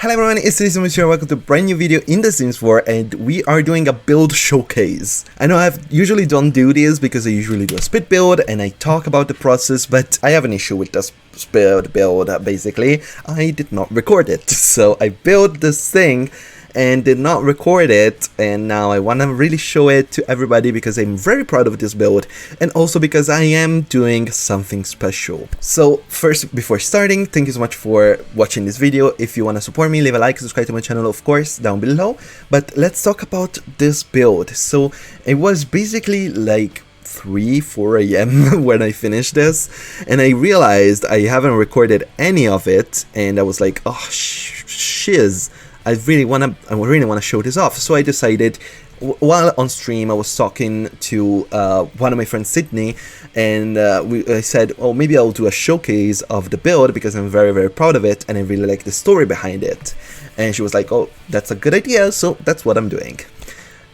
Hello everyone, it's Simmuz here. Welcome to a brand new video in The Sims 4, and we are doing a build showcase. I know I usually don't do this because I usually do a spit build and I talk about the process, but I have an issue with this spit build. Basically, I did not record it, so I built this thing and did not record it, and now I want to really show it to everybody because I'm very proud of this build and also because I am doing something special. So first, before starting, thank you so much for watching this video. If you want to support me, leave a like, subscribe to my channel, of course, down below. But let's talk about this build. So it was basically like 4 a.m. when I finished this, and I realized I haven't recorded any of it, and I was like, oh shiz, I really wanna show this off. So I decided, while on stream, I was talking to one of my friends, Sydney, and I said, oh, maybe I'll do a showcase of the build because I'm very proud of it and I really like the story behind it. And she was like, oh, that's a good idea, so that's what I'm doing.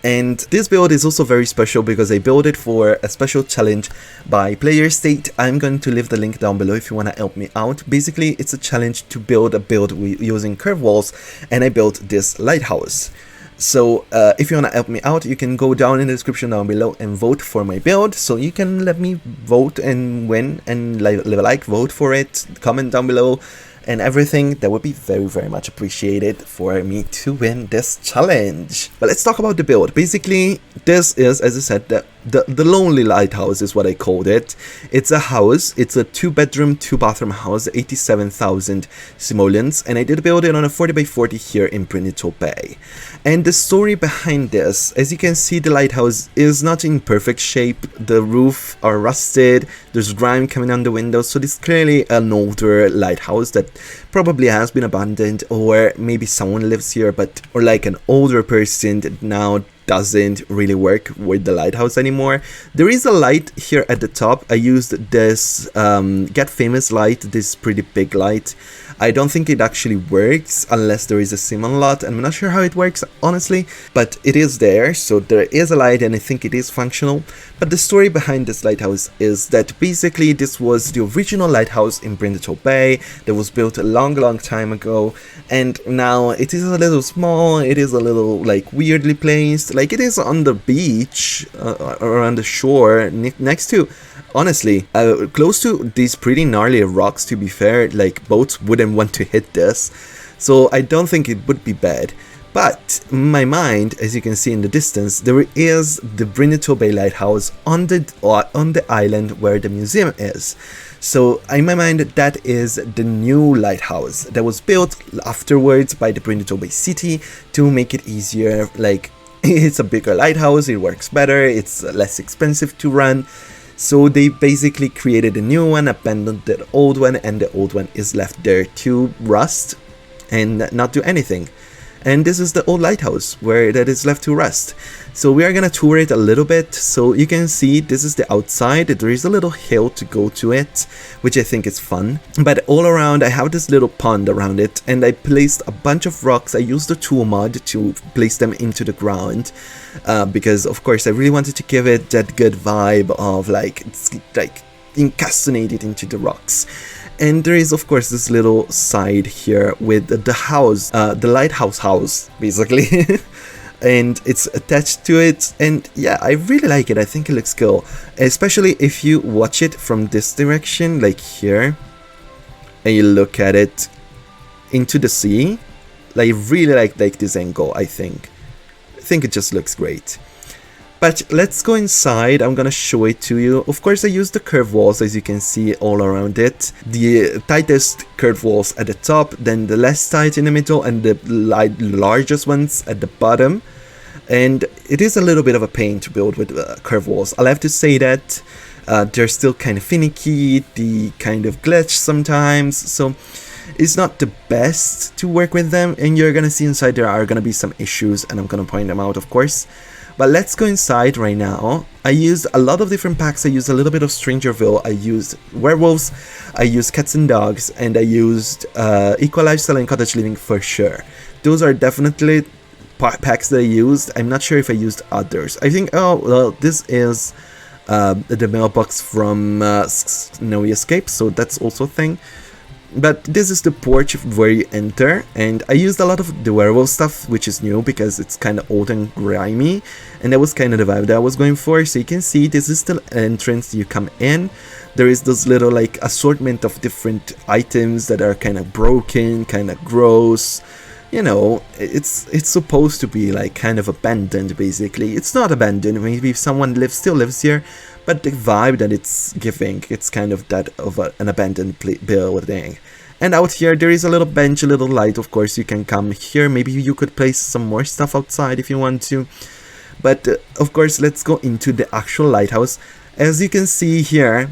And this build is also very special because I built it for a special challenge by Playerstate. I'm going to leave the link down below if you want to help me out. Basically, it's a challenge to build a build using curved walls, and I built this lighthouse. So if you want to help me out, you can go down in the description down below and vote for my build. So you can let me vote and win, and leave a like, vote for it, comment down below, and everything. That would be very much appreciated for me to win this challenge. But let's talk about the build. Basically, this is, as I said, the lonely lighthouse is what I called it. It's a house. It's a 2-bedroom, 2-bathroom house, 87,000 simoleons, and I did build it on a 40x40 here in Playerstate Bay. And the story behind this, as you can see, the lighthouse is not in perfect shape. The roof are rusted. There's grime coming on the windows, so this is clearly an older lighthouse that probably has been abandoned, or maybe someone lives here, or like an older person that now doesn't really work with the lighthouse anymore. There is a light here at the top. I used this Get Famous light, this pretty big light. I don't think it actually works unless there is a sim unlocked. I'm not sure how it works, honestly, but it is there, so there is a light and I think it is functional. But the story behind this lighthouse is that basically this was the original lighthouse in Playerstate Bay that was built a long time ago, and now it is a little small, it is a little like weirdly placed, like it is on the beach or on the shore next to, honestly, close to these pretty gnarly rocks. To be fair, like boats wouldn't want to hit this, so I don't think it would be bad. But in my mind, as you can see in the distance, there is the Playerstate Bay lighthouse on the island where the museum is. So in my mind, that is the new lighthouse that was built afterwards by the Playerstate Bay city to make it easier. Like, it's a bigger lighthouse, it works better, it's less expensive to run. So they basically created a new one, abandoned the old one, and the old one is left there to rust and not do anything. And this is the old lighthouse where that is left to rust. So we are gonna tour it a little bit. So you can see this is the outside. There is a little hill to go to it, which I think is fun. But all around, I have this little pond around it, and I placed a bunch of rocks. I used the tool mod to place them into the ground because, of course, I really wanted to give it that good vibe of like it's like encapsulated into the rocks. And there is, of course, this little side here with the house, the lighthouse house, basically. And it's attached to it, and yeah, I really like it. I think it looks cool, especially if you watch it from this direction, like here, and you look at it into the sea. Like, I really like this angle. I think it just looks great. But let's go inside. I'm gonna show it to you. Of course, I used the curved walls, as you can see all around it. The tightest curved walls at the top, then the less tight in the middle, and the largest ones at the bottom. And it is a little bit of a pain to build with curved walls. I'll have to say that they're still kind of finicky, the kind of glitch sometimes. So it's not the best to work with them, and you're gonna see inside there are gonna be some issues, and I'm gonna point them out, of course. But let's go inside right now. I used a lot of different packs. I used a little bit of Strangerville. I used werewolves. I used cats and dogs. And I used Equal Lifestyle and Cottage Living for sure. Those are definitely packs that I used. I'm not sure if I used others. I think, oh, well, this is the mailbox from Snowy Escape. So that's also a thing. But this is the porch where you enter, and I used a lot of the werewolf stuff, which is new because it's kind of old and grimy, and that was kind of the vibe that I was going for. So you can see this is the entrance. You come in, there is this little like assortment of different items that are kind of broken, kind of gross. You know, it's supposed to be like kind of abandoned. Basically, it's not abandoned. Maybe someone still lives here, but the vibe that it's giving, it's kind of that of an abandoned building. And out here there is a little bench, a little light. Of course you can come here. Maybe you could place some more stuff outside if you want to. But of course, let's go into the actual lighthouse. As you can see here,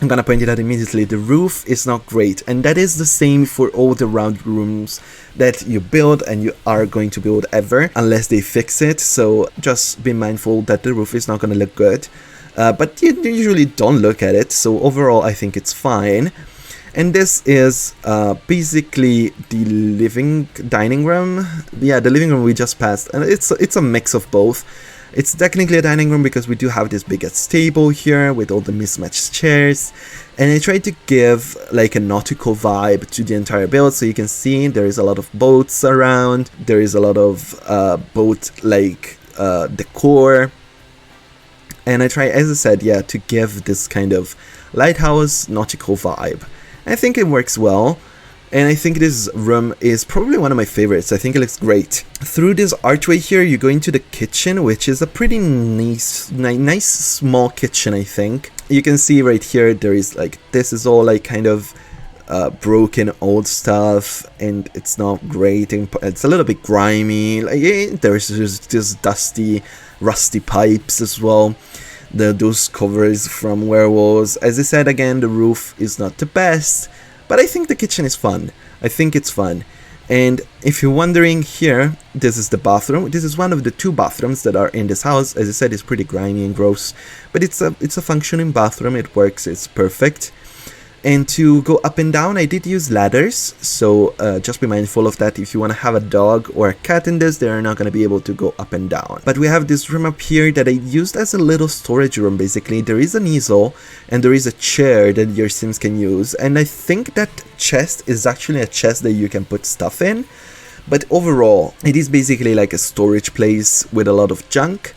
I'm gonna point it out immediately, the roof is not great, and that is the same for all the round rooms that you build and you are going to build ever, unless they fix it. So just be mindful that the roof is not gonna look good, but you usually don't look at it. So overall I think it's fine. And this is basically the dining room. Yeah, the living room we just passed, and it's a mix of both. It's technically a dining room because we do have this biggest table here with all the mismatched chairs, and I tried to give like a nautical vibe to the entire build. So you can see there is a lot of boats around, there is a lot of boat like decor, and I try, as I said, yeah, to give this kind of lighthouse nautical vibe. I think it works well. And I think this room is probably one of my favorites. I think it looks great. Through this archway here, you go into the kitchen, which is a pretty nice small kitchen, I think. You can see right here, there is like, this is all like kind of broken old stuff, and it's not great. And it's a little bit grimy. Like, there's just this dusty, rusty pipes as well. Those covers from werewolves. As I said again, the roof is not the best. But I think the kitchen is fun. I think it's fun. And if you're wondering here, this is the bathroom. This is one of the 2 bathrooms that are in this house. As I said, it's pretty grimy and gross, but it's a functioning bathroom. It works. It's perfect. And to go up and down, I did use ladders, so just be mindful of that. If you want to have a dog or a cat in this, they're not going to be able to go up and down. But we have this room up here that I used as a little storage room, basically. There is an easel, and there is a chair that your Sims can use, and I think that chest is actually a chest that you can put stuff in. But overall, it is basically like a storage place with a lot of junk.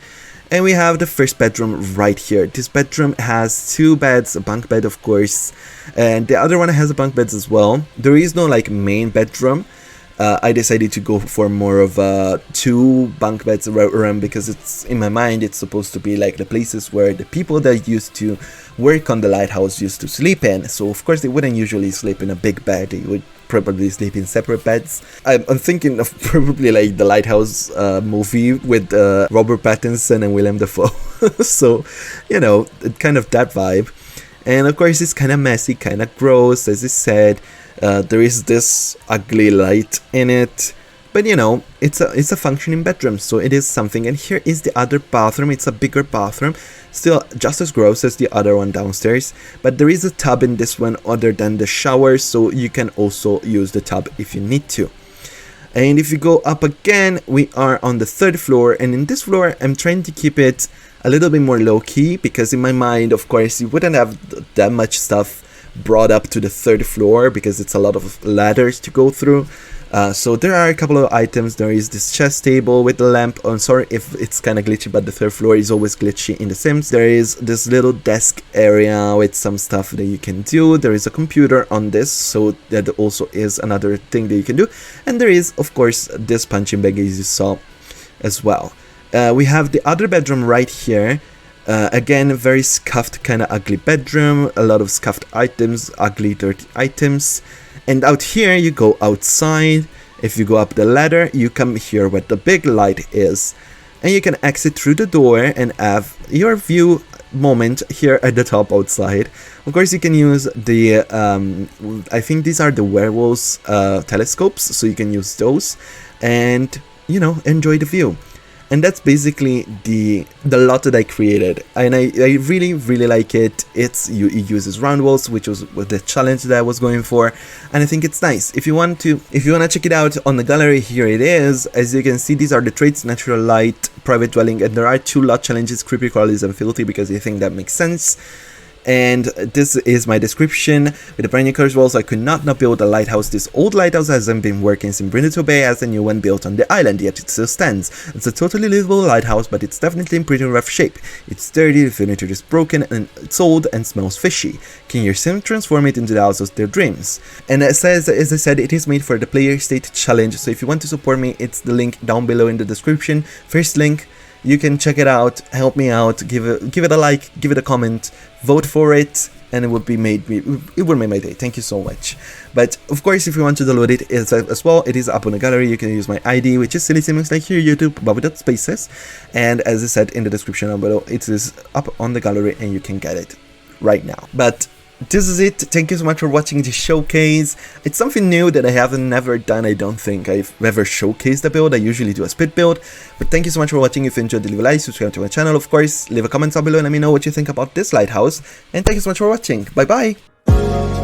And we have the first bedroom right here. This bedroom has 2 beds, a bunk bed of course, and the other one has a bunk bed as well. There is no like main bedroom. I decided to go for more of 2 bunk beds around because it's, in my mind, it's supposed to be like the places where the people that used to work on the lighthouse used to sleep in. So of course they wouldn't usually sleep in a big bed. They would probably sleep in separate beds. I'm thinking of probably like the Lighthouse movie with Robert Pattinson and Willem Dafoe. So, you know, kind of that vibe. And of course it's kind of messy, kind of gross, as I said. There is this ugly light in it, but you know, it's a functioning bedroom, so it is something. And here is the other bathroom. It's a bigger bathroom, still just as gross as the other one downstairs, but there is a tub in this one other than the shower, so you can also use the tub if you need to. And if you go up again, we are on the 3rd floor, and in this floor I'm trying to keep it a little bit more low-key, because in my mind, of course, you wouldn't have that much stuff brought up to the 3rd floor because it's a lot of ladders to go through. So there are a couple of items. There is this chess table with the lamp. I'm sorry if it's kind of glitchy, but the 3rd floor is always glitchy in The Sims. There is this little desk area with some stuff that you can do. There is a computer on this, so that also is another thing that you can do. And there is, of course, this punching bag as you saw as well. We have the other bedroom right here. Again, a very scuffed, kind of ugly bedroom. A lot of scuffed items, ugly, dirty items. And out here, you go outside. If you go up the ladder, you come here where the big light is. And you can exit through the door and have your view moment here at the top outside. Of course, you can use the, I think these are the werewolves telescopes, so you can use those. And, you know, enjoy the view. And that's basically the lot that I created, and I really like it. It uses round walls, which was the challenge that I was going for, and I think it's nice. If you want to check it out on the gallery, here it is. As you can see, these are the traits: natural light, private dwelling, and there are 2 lot challenges: creepy crawlies and filthy, because I think that makes sense. and this is my description with the brand new colors wall. So I could not build a lighthouse. This old lighthouse hasn't been working since Brindleton Bay as the new one built on the island, yet it still stands. It's a totally livable lighthouse, but it's definitely in pretty rough shape. It's dirty, the furniture is broken, and it's old and smells fishy. Can your sim transform it into the house of their dreams? And it says, as I said, it is made for the Playerstate challenge, so if you want to support me, it's the link down below in the description. First link. You can check it out, help me out, give it a like, give it a comment, vote for it, and it would make my day. Thank you so much. But of course, if you want to download it as well, it is up on the gallery. You can use my ID, which is Silly Simmuz, like here YouTube, but without spaces. And as I said in the description down below, it is up on the gallery and you can get it right now. But this is it. Thank you so much for watching the showcase. It's something new that I haven't never done. I don't think I've ever showcased a build. I usually do a split build. But thank you so much for watching. If you enjoyed, leave a like, subscribe to my channel, of course. Leave a comment down below and let me know what you think about this lighthouse. And thank you so much for watching. Bye bye.